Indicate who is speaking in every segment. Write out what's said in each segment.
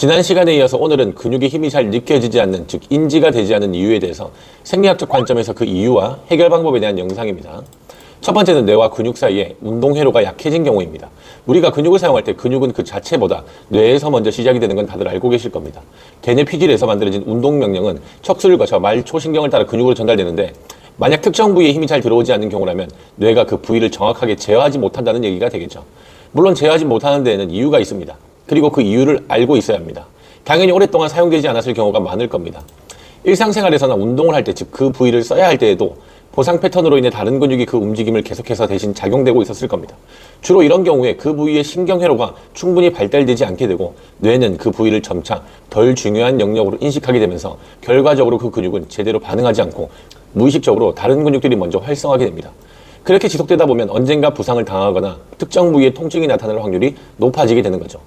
Speaker 1: 지난 시간에 이어서 오늘은 근육의 힘이 잘 느껴지지 않는, 즉 인지가 되지 않는 이유에 대해서 생리학적 관점에서 그 이유와 해결 방법에 대한 영상입니다. 첫 번째는 뇌와 근육 사이에 운동 회로가 약해진 경우입니다. 우리가 근육을 사용할 때 근육은 그 자체보다 뇌에서 먼저 시작이 되는 건 다들 알고 계실 겁니다. 대뇌 피질에서 만들어진 운동 명령은 척수를 거쳐 말초신경을 따라 근육으로 전달되는데, 만약 특정 부위에 힘이 잘 들어오지 않는 경우라면 뇌가 그 부위를 정확하게 제어하지 못한다는 얘기가 되겠죠. 물론 제어하지 못하는 데에는 이유가 있습니다. 그리고 그 이유를 알고 있어야 합니다. 당연히 오랫동안 사용되지 않았을 경우가 많을 겁니다. 일상생활에서나 운동을 할 때, 즉 그 부위를 써야 할 때에도 보상 패턴으로 인해 다른 근육이 그 움직임을 계속해서 대신 작용되고 있었을 겁니다. 주로 이런 경우에 그 부위의 신경회로가 충분히 발달되지 않게 되고, 뇌는 그 부위를 점차 덜 중요한 영역으로 인식하게 되면서 결과적으로 그 근육은 제대로 반응하지 않고 무의식적으로 다른 근육들이 먼저 활성화하게 됩니다. 그렇게 지속되다 보면 언젠가 부상을 당하거나 특정 부위에 통증이 나타날 확률이 높아지게 되는 거죠.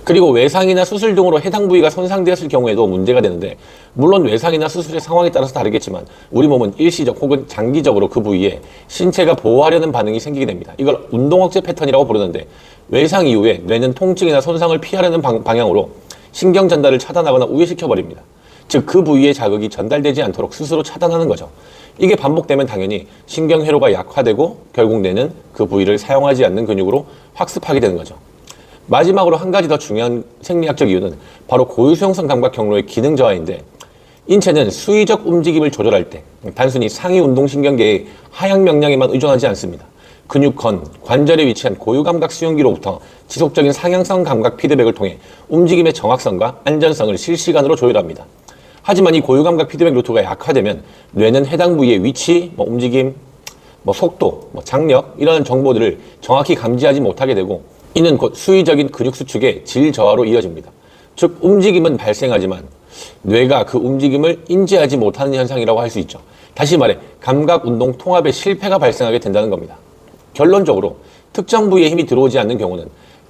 Speaker 1: 그리고 외상이나 수술 등으로 해당 부위가 손상되었을 경우에도 문제가 되는데, 물론 외상이나 수술의 상황에 따라서 다르겠지만 우리 몸은 일시적 혹은 장기적으로 그 부위에 신체가 보호하려는 반응이 생기게 됩니다. 이걸 운동억제 패턴이라고 부르는데, 외상 이후에 뇌는 통증이나 손상을 피하려는 방향으로 신경 전달을 차단하거나 우회시켜버립니다. 즉 그 부위에 자극이 전달되지 않도록 스스로 차단하는 거죠. 이게 반복되면 당연히 신경회로가 약화되고 결국 뇌는 그 부위를 사용하지 않는 근육으로 학습하게 되는 거죠. 마지막으로 한 가지 더 중요한 생리학적 이유는 바로 고유수용성 감각 경로의 기능 저하인데, 인체는 수의적 움직임을 조절할 때 단순히 상위 운동신경계의 하향 명령에만 의존하지 않습니다. 근육건, 관절에 위치한 고유감각 수용기로부터 지속적인 상향성 감각 피드백을 통해 움직임의 정확성과 안전성을 실시간으로 조율합니다. 하지만 이 고유감각 피드백 루트가 약화되면 뇌는 해당 부위의 위치, 움직임, 속도, 장력 이런 정보들을 정확히 감지하지 못하게 되고, 이는 곧 수의적인 근육 수축의 질 저하로 이어집니다. 즉 움직임은 발생하지만 뇌가 그 움직임을 인지하지 못하는 현상이라고 할 수 있죠. 다시 말해 감각 운동 통합의 실패가 발생하게 된다는 겁니다. 결론적으로 특정 부위에 힘이 들어오지 않는 경우는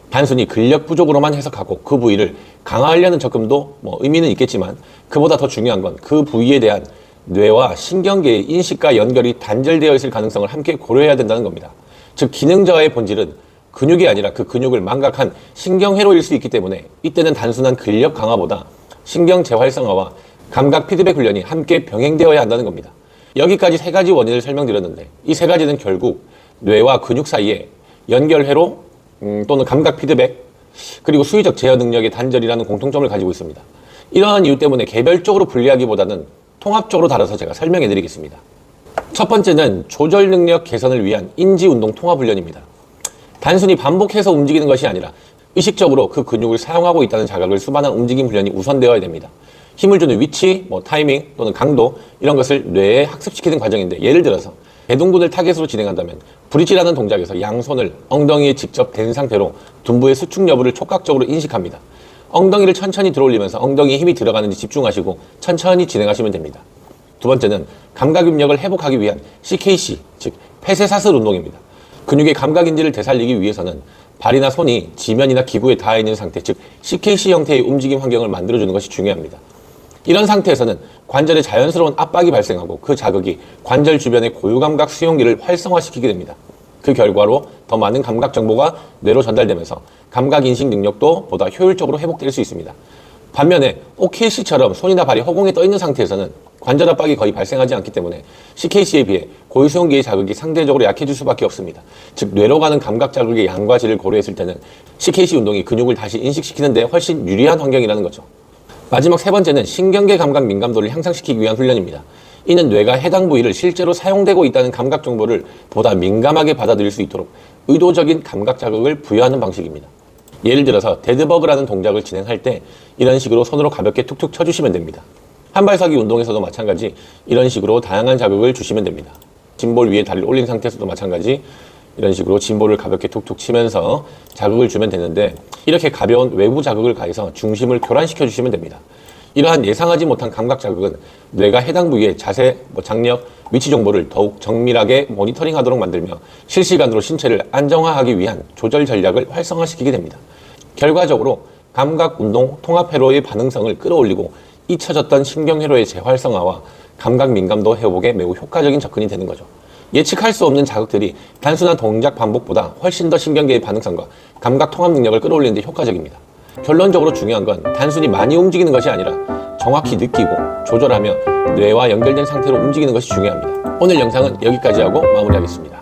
Speaker 1: 단순히 근력 부족으로만 해석하고 그 부위를 강화하려는 접근도 의미는 있겠지만, 그보다 더 중요한 건 그 부위에 대한 뇌와 신경계의 인식과 연결이 단절되어 있을 가능성을 함께 고려해야 된다는 겁니다. 즉 기능 저하의 본질은 근육이 아니라 그 근육을 망각한 신경회로일 수 있기 때문에, 이때는 단순한 근력 강화보다 신경 재활성화와 감각 피드백 훈련이 함께 병행되어야 한다는 겁니다. 여기까지 세 가지 원인을 설명드렸는데, 이 세 가지는 결국 뇌와 근육 사이에 연결회로 또는 감각 피드백, 그리고 수의적 제어 능력의 단절이라는 공통점을 가지고 있습니다. 이러한 이유 때문에 개별적으로 분리하기보다는 통합적으로 다뤄서 제가 설명해 드리겠습니다. 첫 번째는 조절 능력 개선을 위한 인지운동 통합훈련입니다. 단순히 반복해서 움직이는 것이 아니라 의식적으로 그 근육을 사용하고 있다는 자각을 수반한 움직임 훈련이 우선되어야 됩니다. 힘을 주는 위치, 타이밍 또는 강도 이런 것을 뇌에 학습시키는 과정인데, 예를 들어서 대둔근을 타겟으로 진행한다면 브릿지라는 동작에서 양손을 엉덩이에 직접 댄 상태로 둔부의 수축 여부를 촉각적으로 인식합니다. 엉덩이를 천천히 들어올리면서 엉덩이에 힘이 들어가는지 집중하시고 천천히 진행하시면 됩니다. 두 번째는 감각 입력을 회복하기 위한 CKC, 즉 폐쇄사슬 운동입니다. 근육의 감각인지를 되살리기 위해서는 발이나 손이 지면이나 기구에 닿아 있는 상태, 즉 CKC 형태의 움직임 환경을 만들어주는 것이 중요합니다. 이런 상태에서는 관절에 자연스러운 압박이 발생하고 그 자극이 관절 주변의 고유감각 수용기를 활성화시키게 됩니다. 그 결과로 더 많은 감각 정보가 뇌로 전달되면서 감각인식 능력도 보다 효율적으로 회복될 수 있습니다. 반면에 OKC처럼 손이나 발이 허공에 떠 있는 상태에서는 관절 압박이 거의 발생하지 않기 때문에 CKC에 비해 고유수용기의 자극이 상대적으로 약해질 수밖에 없습니다. 즉 뇌로 가는 감각 자극의 양과 질을 고려했을 때는 CKC 운동이 근육을 다시 인식시키는 데 훨씬 유리한 환경이라는 거죠. 마지막 세 번째는 신경계 감각 민감도를 향상시키기 위한 훈련입니다. 이는 뇌가 해당 부위를 실제로 사용되고 있다는 감각 정보를 보다 민감하게 받아들일 수 있도록 의도적인 감각 자극을 부여하는 방식입니다. 예를 들어서 데드버그라는 동작을 진행할 때 이런 식으로 손으로 가볍게 툭툭 쳐주시면 됩니다. 한발서기 운동에서도 마찬가지 이런 식으로 다양한 자극을 주시면 됩니다. 짐볼 위에 다리를 올린 상태에서도 마찬가지 이런 식으로 짐볼을 가볍게 툭툭 치면서 자극을 주면 되는데, 이렇게 가벼운 외부 자극을 가해서 중심을 교란시켜 주시면 됩니다. 이러한 예상하지 못한 감각 자극은 뇌가 해당 부위의 자세, 장력, 위치 정보를 더욱 정밀하게 모니터링하도록 만들며 실시간으로 신체를 안정화하기 위한 조절 전략을 활성화시키게 됩니다. 결과적으로 감각 운동 통합회로의 반응성을 끌어올리고 잊혀졌던 신경회로의 재활성화와 감각 민감도 회복에 매우 효과적인 접근이 되는 거죠. 예측할 수 없는 자극들이 단순한 동작 반복보다 훨씬 더 신경계의 반응성과 감각 통합 능력을 끌어올리는 데 효과적입니다. 결론적으로 중요한 건 단순히 많이 움직이는 것이 아니라 정확히 느끼고 조절하며 뇌와 연결된 상태로 움직이는 것이 중요합니다. 오늘 영상은 여기까지 하고 마무리하겠습니다.